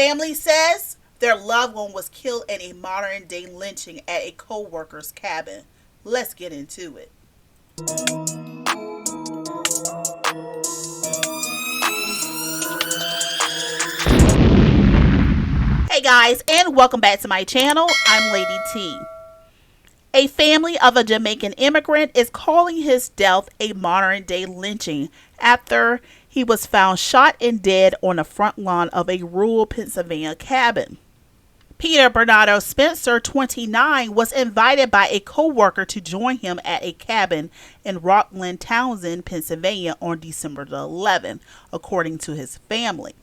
Family says their loved one was killed in a modern day lynching at a co-worker's cabin. Let's get into it. Hey guys, and welcome back to my channel. I'm Lady T. A family of a Jamaican immigrant is calling his death a modern day lynching after he was found shot and dead on the front lawn of a rural Pennsylvania cabin. Peter Bernardo Spencer, 29, was invited by a co-worker to join him at a cabin in Rockland Township, Pennsylvania on December the 11th, according to his family.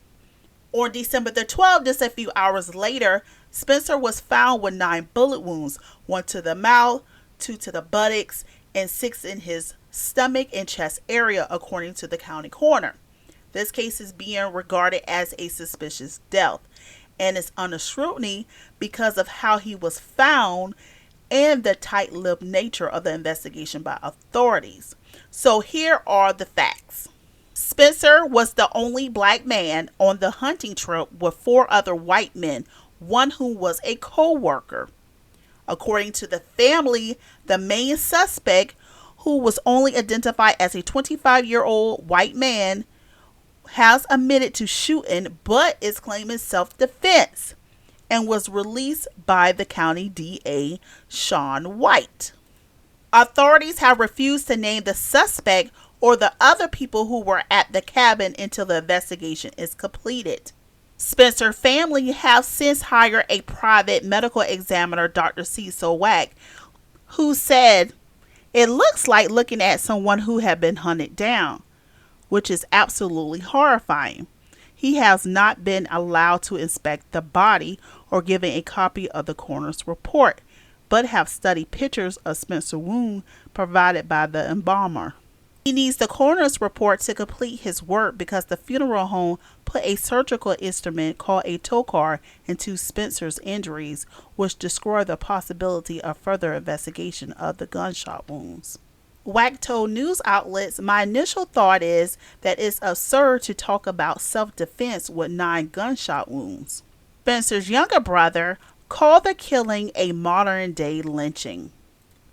On December the 12th, just a few hours later, Spencer was found with 9 bullet wounds, 1 to the mouth, 2 to the buttocks, and 6 in his stomach and chest area, according to the county coroner. This case is being regarded as a suspicious death and is under scrutiny because of how he was found and the tight-lipped nature of the investigation by authorities. So here are the facts. Spencer was the only black man on the hunting trip with 4 other white men, one who was a co-worker. According to the family, the main suspect, who was only identified as a 25-year-old white man, has admitted to shooting but is claiming self-defense and was released by the county DA, Cyril Wecht. Authorities have refused to name the suspect or the other people who were at the cabin until the investigation is completed. Spencer family have since hired a private medical examiner, Dr. Cyril Wecht, who said, "It looks like looking at someone who had been hunted down," which is absolutely horrifying. He has not been allowed to inspect the body or given a copy of the coroner's report, but have studied pictures of Spencer's wound provided by the embalmer. He needs the coroner's report to complete his work because the funeral home put a surgical instrument called a tocar into Spencer's injuries, which destroyed the possibility of further investigation of the gunshot wounds. Wecht told news outlets, "My initial thought is that it's absurd to talk about self-defense with 9 gunshot wounds." Spencer's younger brother called the killing a modern-day lynching.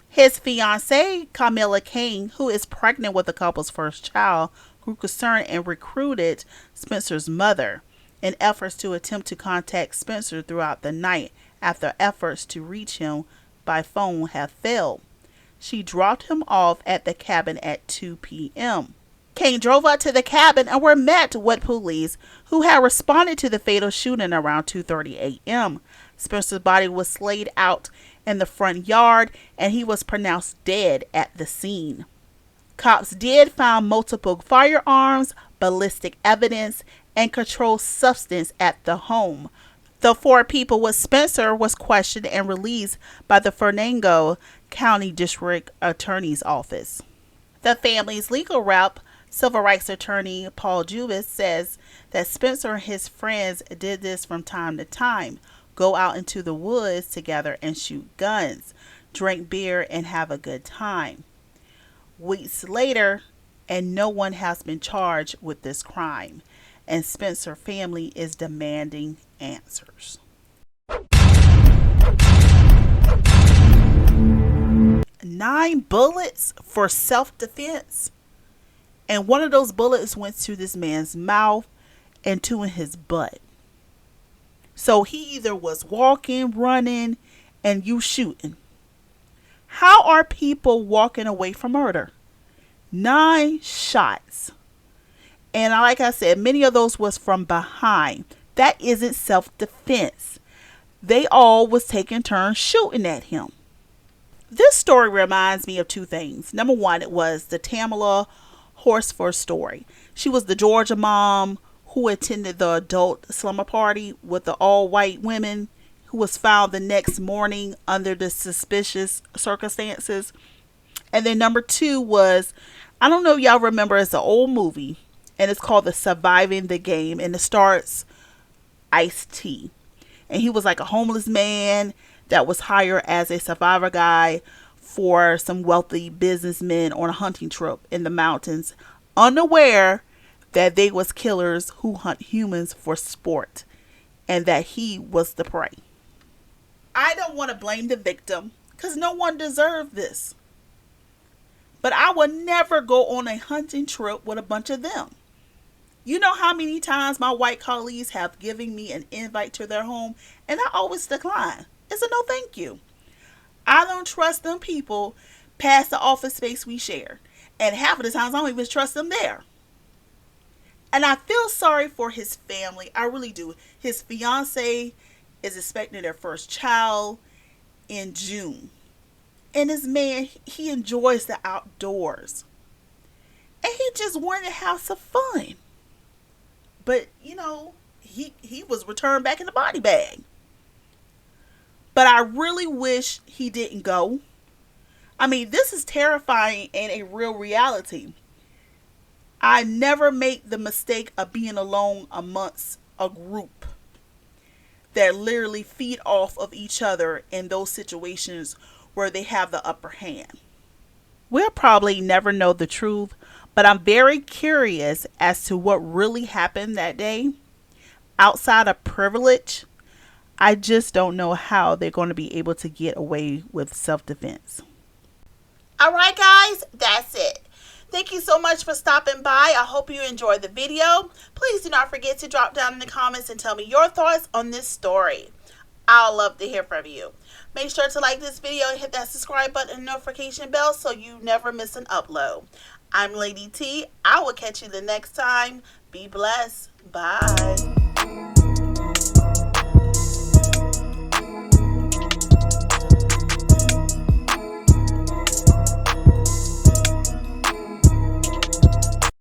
His fiancée, Camilla King, who is pregnant with the couple's first child, grew concerned and recruited Spencer's mother in efforts to attempt to contact Spencer throughout the night after efforts to reach him by phone have failed. She dropped him off at the cabin at 2 p.m. King drove up to the cabin and were met with police who had responded to the fatal shooting around 2:30 a.m. Spencer's body was laid out in the front yard and he was pronounced dead at the scene. Cops did find multiple firearms, ballistic evidence, and controlled substance at the home. The 4 people with Spencer was questioned and released by the Fernando County District Attorney's Office. The family's legal rep, civil rights attorney Paul Jubis, says that Spencer and his friends did this from time to time, go out into the woods together and shoot guns, drink beer, and have a good time. Weeks later, and no one has been charged with this crime, and Spencer family is demanding answers. 9 bullets for self-defense, and one of those bullets went to this man's mouth and 2 in his butt. So he either was walking, running, and you shooting. How are people walking away from murder? 9 shots. And like I said, many of those was from behind. That isn't self-defense. They all was taking turns shooting at him. This story reminds me of 2 things. Number 1, it was the Tamala Horsford story. She was the Georgia mom who attended the adult slumber party with the all-white women, who was found the next morning under the suspicious circumstances. And then number 2 was, I don't know if y'all remember, it's an old movie, and it's called The Surviving the Game, and it starts Ice-T. And he was like a homeless man that was hired as a survivor guy for some wealthy businessmen on a hunting trip in the mountains, unaware that they was killers who hunt humans for sport. and that he was the prey. I don't want to blame the victim because no one deserved this. But I would never go on a hunting trip with a bunch of them. You know how many times my white colleagues have given me an invite to their home and I always decline. It's a no thank you. I don't trust them people past the office space we share. And half of the times I don't even trust them there. And I feel sorry for his family. I really do. His fiance is expecting their first child in June. And this man, he enjoys the outdoors. And he just wanted to have some fun. But, you know, he was returned back in the body bag. But I really wish he didn't go. I mean, this is terrifying and a real reality. I never make the mistake of being alone amongst a group that literally feed off of each other in those situations where they have the upper hand. We'll probably never know the truth, but I'm very curious as to what really happened that day. Outside of privilege, I just don't know how they're going to be able to get away with self-defense. All right, guys, that's it. Thank you so much for stopping by. I hope you enjoyed the video. Please do not forget to drop down in the comments and tell me your thoughts on this story. I'll love to hear from you. Make sure to like this video and hit that subscribe button and notification bell so you never miss an upload. I'm Lady T. I will catch you the next time. Be blessed. Bye.